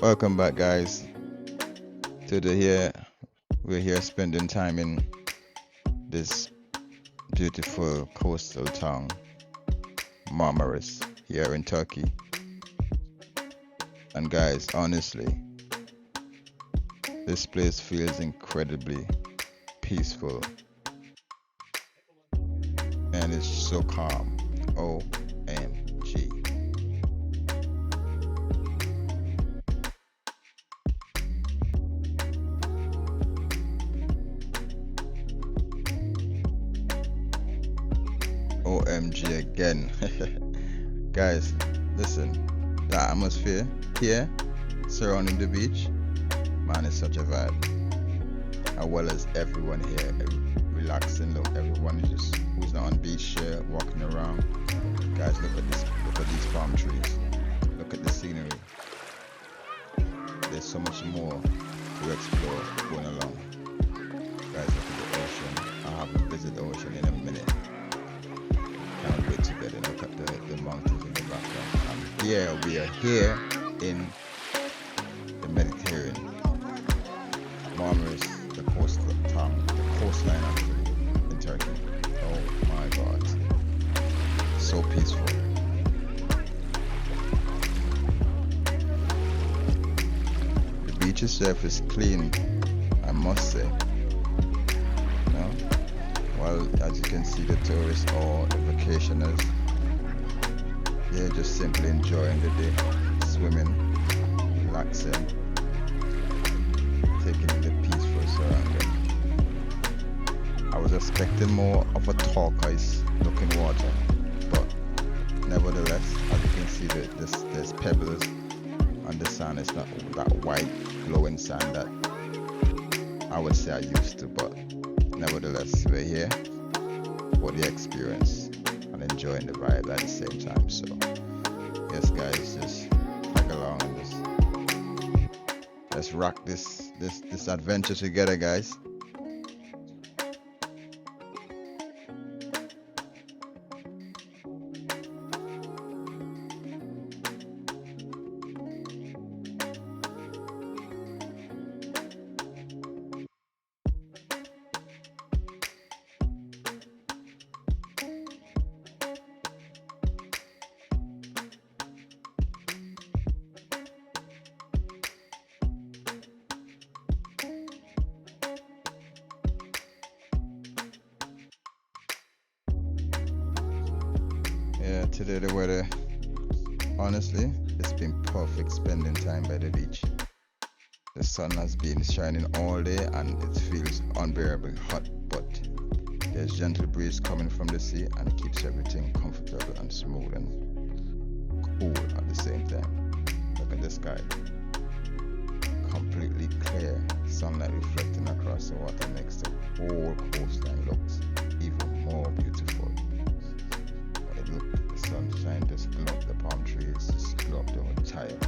Welcome back, guys. Today here we're here spending time in this beautiful coastal town, Marmaris, here in Turkey. And guys, honestly, this place feels incredibly peaceful and it's so calm. OMG. OMG again. Guys, listen, the atmosphere here surrounding the beach, man, it's such a vibe. As well as everyone here relaxing. Look, everyone is just who's not on beach here, walking around. Guys, look at this, look at these palm trees. Look at the scenery. There's so much more to explore going along. Guys, look at the ocean. I haven't visited the ocean in a minute. Can't wait to get in. Look at the mountains in the background. And here we are here in the Mediterranean. Marmaris, the coastline actually in Turkey. Oh my God, so peaceful. The beach itself is clean, I must say. You know, while as you can see, the tourists or the vacationers, they're just simply enjoying the day, swimming, relaxing, taking in the peaceful surrounding. I was expecting more of a turquoise looking water, but nevertheless, as you can see, there's pebbles on the sand. It's not that white glowing sand that I would say I used to, but nevertheless, we're here for the experience and enjoying the vibe at the same time. So yes, guys, just tag along and just let's rock this adventure together, guys. Yeah, today the weather, honestly, it's been perfect spending time by the beach. The sun has been shining all day and it feels unbearably hot, but there's gentle breeze coming from the sea and it keeps everything comfortable and smooth and cool at the same time. Look at the sky, completely clear, sunlight reflecting across the water makes the whole coastline looks even more beautiful. Look, the sunshine just glow up the palm trees, just glow up the entire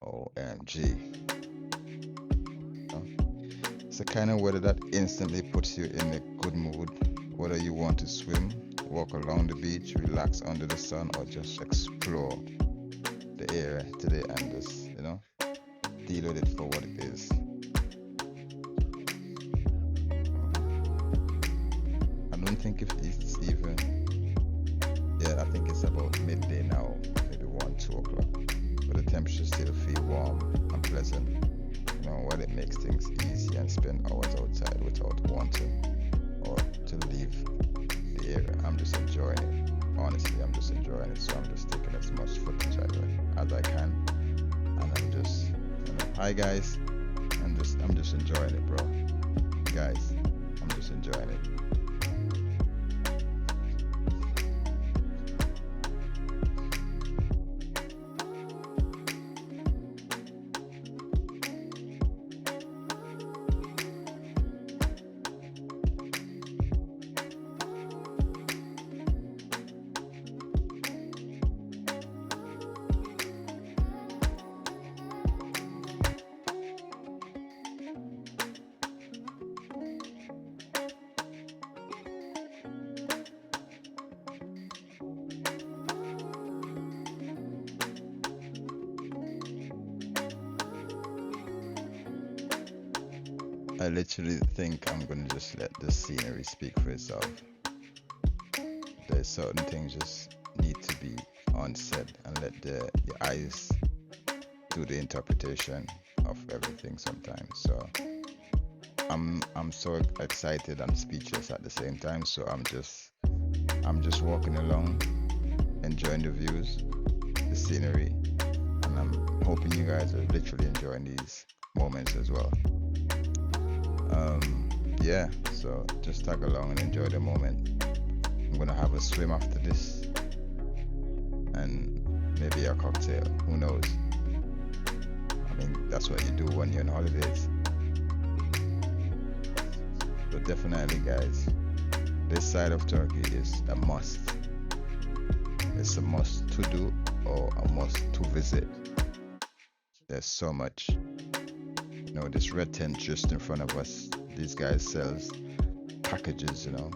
OMG. It's the kind of weather that instantly puts you in a good mood, whether you want to swim, walk along the beach, relax under the sun, or just explore the area today and just, deal with it for what it is. I don't think if it's even, yeah, I think it's about midday now, maybe 1, 2 o'clock, but the temperature still feel warm and pleasant. While it makes things easy and spend hours outside without wanting or to leave the area. I'm just enjoying it. Honestly, I'm just enjoying it. So I'm just taking as much footage as I can, and I'm just, hi guys, I'm just enjoying it, bro. Guys, I'm just enjoying it. I literally think I'm gonna just let the scenery speak for itself. There's certain things just need to be unsaid and let the eyes do the interpretation of everything sometimes. So I'm so excited and speechless at the same time. So I'm just walking along, enjoying the views, the scenery, and I'm hoping you guys are literally enjoying these moments as well. Yeah, so just tag along and enjoy the moment. I'm gonna have a swim after this and maybe a cocktail, who knows. I mean, that's what you do when you're on holidays. But definitely guys, this side of Turkey is a must. It's a must to do or a must to visit. There's so much. You know, this red tent just in front of us, these guys sells packages, you know,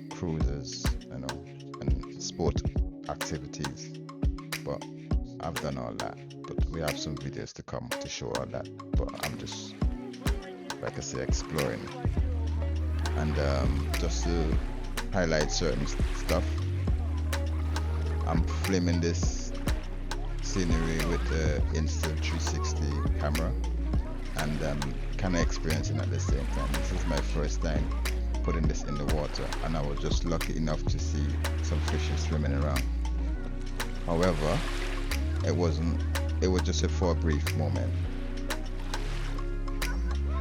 cruises, you know, and sport activities. But I've done all that. But we have some videos to come to show all that. But I'm just, like I say, exploring. And just to highlight certain stuff, I'm filming this scenery with the Insta360 camera and kind of experiencing at the same time. This is my first time putting this in the water, and I was just lucky enough to see some fishes swimming around. However, it was just for a brief moment,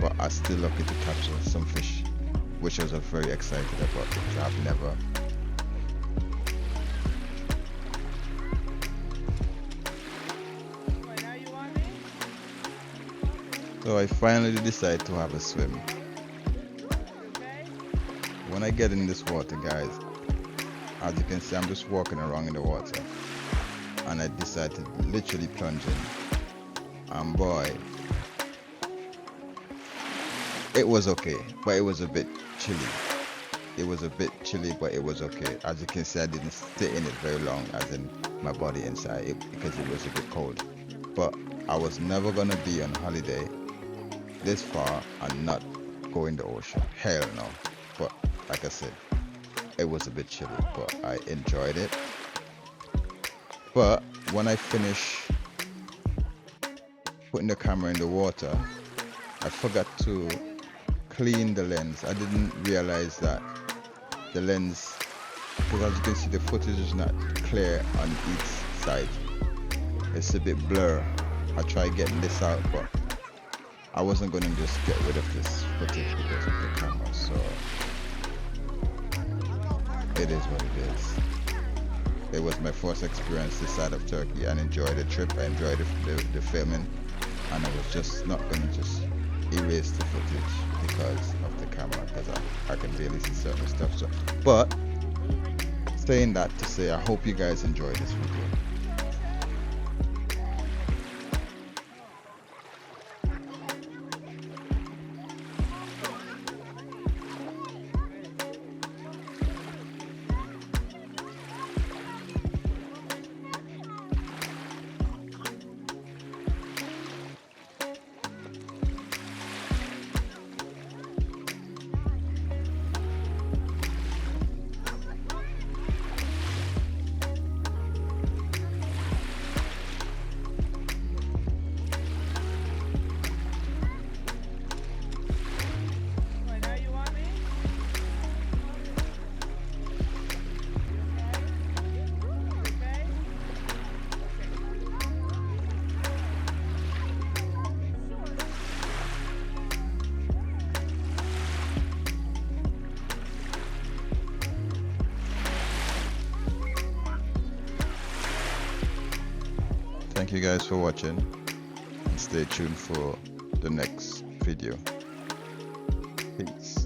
but I still lucky to capture some fish, which I was very excited about, because I've never So I finally decided to have a swim. When I get in this water, guys, as you can see, I'm just walking around in the water, and I decided to literally plunge in. And boy, it was okay, but it was a bit chilly. It was a bit chilly, but it was okay. As you can see, I didn't stay in it very long, as in my body inside, because it was a bit cold. But I was never gonna be on holiday this far and not go in the ocean. Hell no. But like I said, it was a bit chilly, but I enjoyed it. But when I finished putting the camera in the water, I forgot to clean the lens. I didn't realize that the lens, because as you can see, the footage is not clear on each side. It's a bit blur. I tried getting this out, but I wasn't going to just get rid of this footage because of the camera, so it is what it is. It was my first experience this side of Turkey, and enjoyed the trip. I enjoyed the filming, and I was just not going to just erase the footage because of the camera, because I can barely see certain stuff. So, but saying that to say, I hope you guys enjoy this video. Thank you guys for watching, and stay tuned for the next video. Peace.